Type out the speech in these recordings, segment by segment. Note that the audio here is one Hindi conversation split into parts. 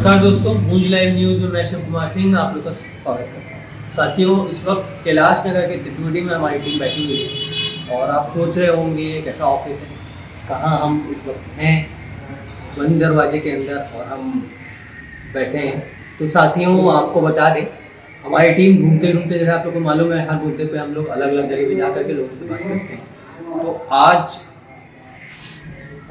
नमस्कार दोस्तों, गूंज लाइव न्यूज़ में मैं शिव कुमार सिंह आप लोग का स्वागत करता हूँ। साथियों, इस वक्त कैलाश नगर के तितुड़ी में हमारी टीम बैठी हुई है और आप सोच रहे होंगे कैसा ऑफिस है, कहाँ हम इस वक्त हैं। बंद दरवाजे के अंदर और हम बैठे हैं। तो साथियों, आपको बता दें, हमारी टीम घूमते घूमते, जैसे आप लोग को मालूम है, हर मुद्दे पे हम लोग अलग अलग जगह पे जा करके लोगों से बात करते हैं। तो आज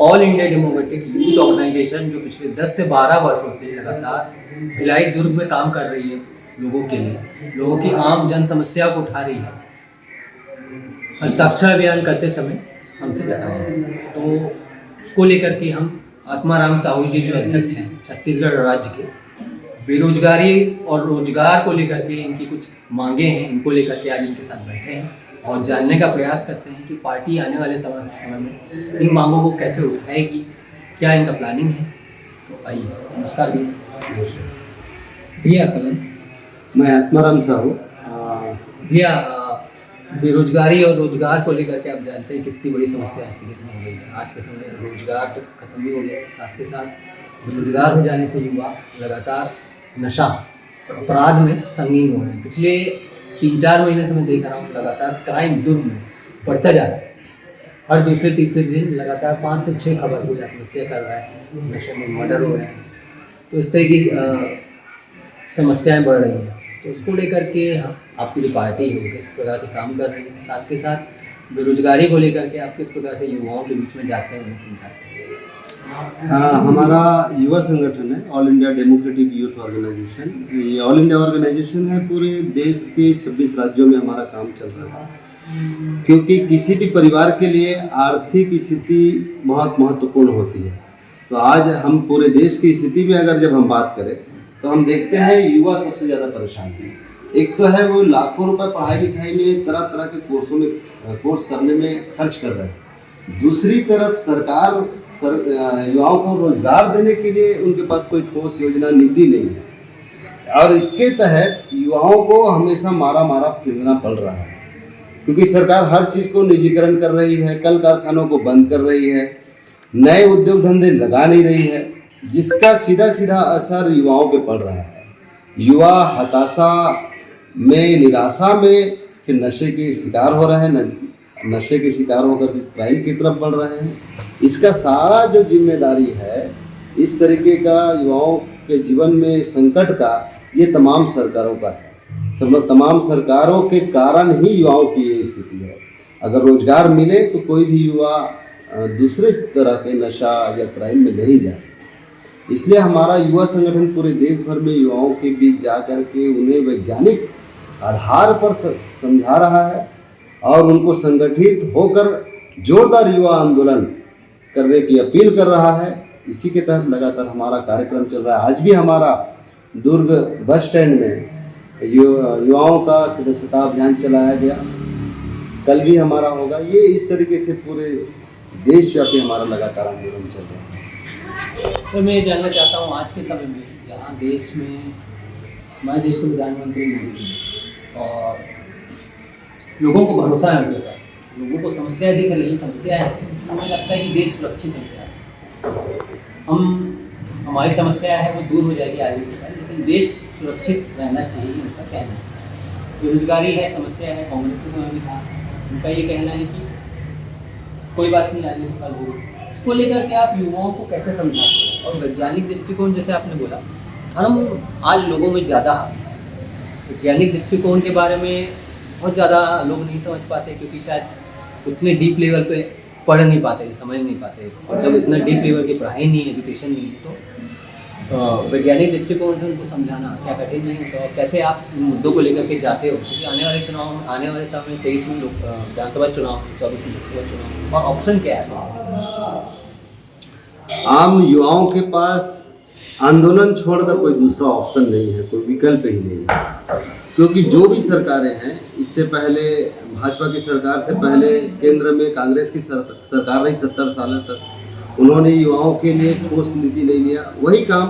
All India Democratic Youth Organisation, जो पिछले 10 से 12 वर्षों से लगातार भिलाई दुर्ग में काम कर रही है, लोगों के लिए, लोगों की आम जन समस्या को उठा रही है, हस्ताक्षर अभियान करते समय हमसे टकराए हैं। तो उसको लेकर के हम आत्माराम साहू जी, जो अध्यक्ष हैं छत्तीसगढ़ राज्य के, बेरोजगारी और रोजगार को लेकर के इनकी कुछ मांगे हैं, इनको लेकर के आज इनके साथ बैठे हैं और जानने का प्रयास करते हैं कि पार्टी आने वाले समय में इन मांगों को कैसे उठाएगी, क्या इनका प्लानिंग है। तो आइए। नमस्कार भैया। कलम मैं आत्माराम साहू। भैया, बेरोजगारी और रोजगार को लेकर के आप जानते हैं कितनी बड़ी समस्या आज के डेट में हो गई है। आज के समय रोजगार तो खत्म ही हो गया, साथ के साथ बेरोजगार हो जाने से युवा लगातार नशा और अपराध में संगीन हो रहे हैं। पिछले 3-4 महीने से मैं देख रहा हूँ लगातार क्राइम दुर्ग में बढ़ता जा रहा है। हर दूसरे तीसरे दिन लगातार 5 से 6 खबर कोई आत्महत्या कर रहा है, नशे में मर्डर हो रहे हैं। तो इस तरह की समस्याएं बढ़ रही हैं। तो उसको लेकर के आपकी जो पार्टी है वो किस प्रकार से काम कर रही है, साथ के साथ बेरोजगारी को लेकर के आप किस प्रकार से युवाओं के बीच में जाते हैं, उन्हें समझाते हैं। हमारा युवा संगठन है All India Democratic Youth Organisation. ये ऑल इंडिया ऑर्गेनाइजेशन है, पूरे देश के 26 राज्यों में हमारा काम चल रहा है। क्योंकि किसी भी परिवार के लिए आर्थिक स्थिति बहुत महत्वपूर्ण होती है। तो आज हम पूरे देश की स्थिति में अगर जब हम बात करें तो हम देखते हैं युवा सबसे ज़्यादा परेशान है। एक तो है वो लाखों रुपए पढ़ाई लिखाई में, तरह तरह के कोर्स करने में खर्च कर रहे हैं। दूसरी तरफ सरकार युवाओं को रोजगार देने के लिए उनके पास कोई ठोस योजना नीति नहीं है और इसके तहत युवाओं को हमेशा मारा फिरना पड़ रहा है। क्योंकि सरकार हर चीज़ को निजीकरण कर रही है, कल कारखानों को बंद कर रही है, नए उद्योग धंधे लगा नहीं रही है, जिसका सीधा असर युवाओं पे पड़ रहा है। युवा हताशा में, निराशा में फिर नशे के शिकार हो रहे हैं, नशे के शिकार होकर के क्राइम की तरफ बढ़ रहे हैं। इसका सारा जो जिम्मेदारी है इस तरीके का युवाओं के जीवन में संकट का, ये तमाम सरकारों का है। तमाम सरकारों के कारण ही युवाओं की ये स्थिति है। अगर रोजगार मिले तो कोई भी युवा दूसरे तरह के नशा या क्राइम में नहीं जाए। इसलिए हमारा युवा संगठन पूरे देश भर में युवाओं के बीच जा कर के उन्हें वैज्ञानिक आधार पर समझा रहा है और उनको संगठित होकर जोरदार युवा आंदोलन करने की अपील कर रहा है। इसी के तहत लगातार हमारा कार्यक्रम चल रहा है। आज भी हमारा दुर्ग बस स्टैंड में युवाओं का सदस्यता अभियान चलाया गया, कल भी हमारा होगा। ये इस तरीके से पूरे देशव्यापी हमारा लगातार आंदोलन चल रहा है। तो मैं ये जानना चाहता हूँ, आज के समय में जहाँ देश में हमारे देश के प्रधानमंत्री मोदी जी और लोगों को भरोसा है उनके ऊपर, लोगों को समस्या दिख रही है, समस्या है, हमें लगता है कि देश सुरक्षित हो गया, हमारी समस्या है वो दूर हो जाएगी आगे के बाद, लेकिन देश सुरक्षित रहना चाहिए, उनका कहना है। बेरोजगारी है, समस्या है, कांग्रेस के समय भी था, उनका ये कहना है कि कोई बात नहीं, आगे कल होगा। इसको लेकर के आप युवाओं को कैसे समझाते हैं? और वैज्ञानिक दृष्टिकोण, जैसे आपने बोला, धर्म आज लोगों में ज़्यादा है। वैज्ञानिक दृष्टिकोण के बारे में बहुत ज़्यादा लोग नहीं समझ पाते, क्योंकि शायद उतने डीप लेवल पे पढ़ नहीं पाते, समझ नहीं पाते। और जब इतना डीप लेवल की पढ़ाई नहीं है, एजुकेशन नहीं है, तो वैज्ञानिक दृष्टिकोण से उनको समझाना क्या कठिन नहीं होता? और कैसे आप इन मुद्दों को लेकर के जाते हो? क्योंकि आने वाले समय में 23 में विधानसभा चुनाव, 24 में लोकसभा चुनाव, और ऑप्शन क्या है? आम युवाओं के पास आंदोलन छोड़कर कोई दूसरा ऑप्शन नहीं है, कोई विकल्प ही नहीं है। क्योंकि जो भी सरकारें हैं, इससे पहले भाजपा की सरकार से पहले केंद्र में कांग्रेस की सरकार रही 70 साल तक, उन्होंने युवाओं के लिए ठोस नीति नहीं लिया। वही काम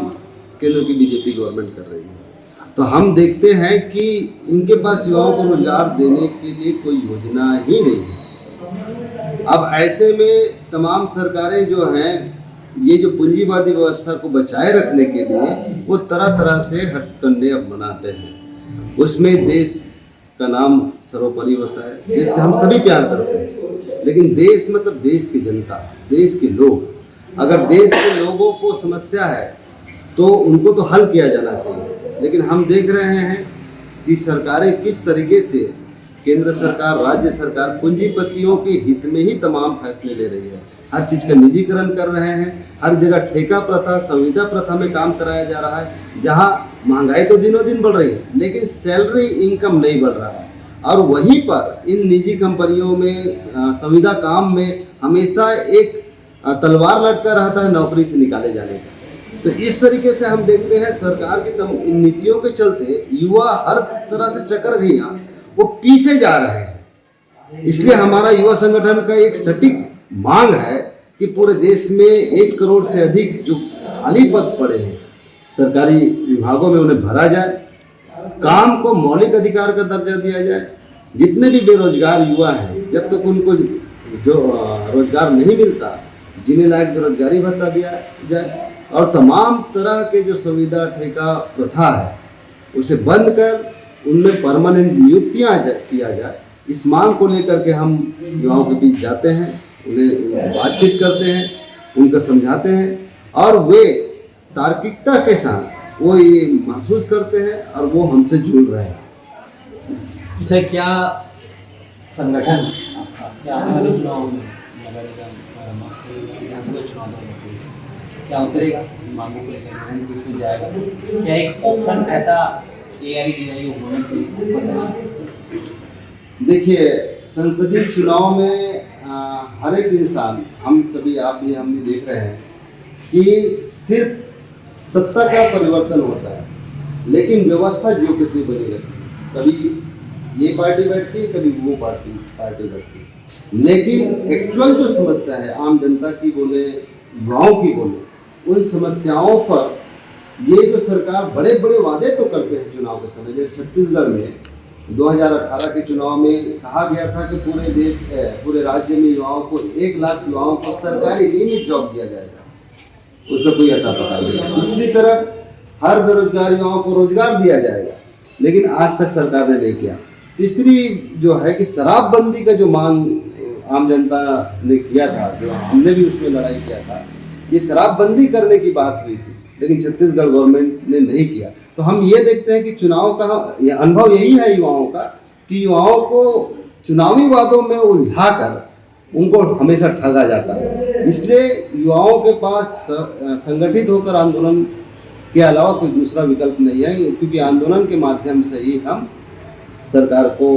केंद्र की बीजेपी गवर्नमेंट कर रही है। तो हम देखते हैं कि इनके पास युवाओं को रोजगार देने के लिए कोई योजना ही नहीं है। अब ऐसे में तमाम सरकारें जो हैं ये जो पूंजीवादी व्यवस्था को बचाए रखने के लिए वो तरह तरह से हथकंडे अब बनाते हैं। उसमें देश का नाम सर्वोपरि होता है, देश से हम सभी प्यार करते हैं, लेकिन देश मतलब देश की जनता, देश के लोग। अगर देश के लोगों को समस्या है तो उनको तो हल किया जाना चाहिए, लेकिन हम देख रहे हैं कि सरकारें किस तरीके से, केंद्र सरकार, राज्य सरकार पूंजीपतियों के हित में ही तमाम फैसले ले रही है। हर चीज़ का निजीकरण कर रहे हैं, हर जगह ठेका प्रथा, संविदा प्रथा में काम कराया जा रहा है, जहां महंगाई तो दिनों दिन बढ़ रही है लेकिन सैलरी इनकम नहीं बढ़ रहा है। और वहीं पर इन निजी कंपनियों में संविदा काम में हमेशा एक तलवार लटका रहता है नौकरी से निकाले जाने का। तो इस तरीके से हम देखते हैं सरकार की इन नीतियों के चलते युवा हर तरह से चक्कर वो पीछे जा रहे हैं। इसलिए हमारा युवा संगठन का एक सटीक मांग है कि पूरे देश में 1 करोड़ से अधिक जो खाली पद पड़े हैं सरकारी विभागों में उन्हें भरा जाए, काम को मौलिक अधिकार का दर्जा दिया जाए। जितने भी बेरोजगार युवा हैं जब तक उनको जो रोजगार नहीं मिलता, जीने लायक बेरोजगारी भत्ता दिया जाए और तमाम तरह के जो संविदा ठेका प्रथा है उसे बंद कर उनमें परमानेंट नियुक्तियां किया जाए। इस मांग को लेकर के हम युवाओं के बीच जाते हैं, उनसे बातचीत करते हैं, उनको समझाते हैं और वे तार्किकता के साथ वो ये महसूस करते हैं और वो हमसे जुड़ रहे हैं। सर, क्या संगठन आपका क्या आने वाले चुनाव में विधानसभा चुनाव क्या उतरेगा, मांगों को लेकर लोगों के बीच में जाएगा? क्या एक ऑप्शन ऐसा AIADIU होना चाहिए? देखिए, संसदीय चुनाव में हर एक इंसान, हम सभी, आप भी, हम भी देख रहे हैं कि सिर्फ सत्ता का परिवर्तन होता है लेकिन व्यवस्था ज्यों की त्यों बनी रहती है। कभी ये पार्टी बैठती है, कभी वो पार्टी बैठती है, लेकिन एक्चुअल जो समस्या है आम जनता की बोले, युवाओं की बोले, उन समस्याओं पर ये जो सरकार बड़े बड़े वादे तो करते हैं चुनाव के समय। जैसे छत्तीसगढ़ में 2018 के चुनाव में कहा गया था कि पूरे राज्य में युवाओं को 1 लाख युवाओं को सरकारी नियमित जॉब दिया जाएगा, उसका कोई अता पता नहीं। दूसरी तरफ हर बेरोजगार युवाओं को रोजगार दिया जाएगा, लेकिन आज तक सरकार ने नहीं किया। तीसरी जो है कि शराबबंदी का जो मांग आम जनता ने किया था, जो हमने भी उसमें लड़ाई किया था, ये शराबबंदी करने की बात हुई थी लेकिन छत्तीसगढ़ गवर्नमेंट ने नहीं किया। तो हम ये देखते हैं कि चुनाव का अनुभव यही है युवाओं का कि युवाओं को चुनावी वादों में उलझाकर उनको हमेशा ठगा जाता है। इसलिए युवाओं के पास संगठित होकर आंदोलन के अलावा कोई दूसरा विकल्प नहीं है, क्योंकि आंदोलन के माध्यम से ही हम सरकार को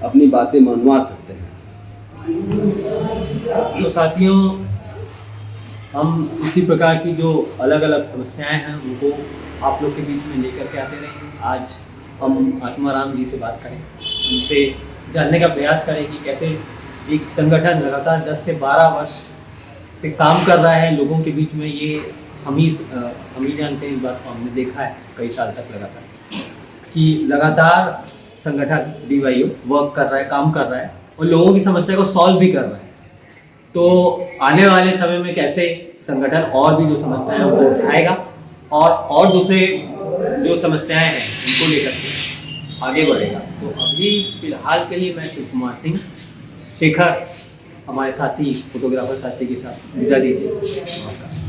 अपनी बातें मनवा सकते हैं। तो साथियों, हम इसी प्रकार की जो अलग अलग समस्याएं हैं उनको आप लोग के बीच में लेकर के आते रहेंगे। आज हम आत्माराम जी से बात करें, उनसे जानने का प्रयास करें कि कैसे एक संगठन लगातार 10 से 12 वर्ष से काम कर रहा है लोगों के बीच में। ये हम ही जानते हैं, इस बात को हमने देखा है कई साल तक लगातार कि लगातार संगठन DYU वर्क कर रहा है, काम कर रहा है और लोगों की समस्या को सॉल्व भी कर रहा है। तो आने वाले समय में कैसे संगठन और भी जो समस्याएं हैं वो उठाएगा और दूसरे जो समस्याएं हैं उनको लेकर के आगे बढ़ेगा। तो अभी फिलहाल के लिए मैं शिव कुमार सिंह शेखर, हमारे साथी फोटोग्राफर साथी के साथ विदा दीजिए। नमस्कार।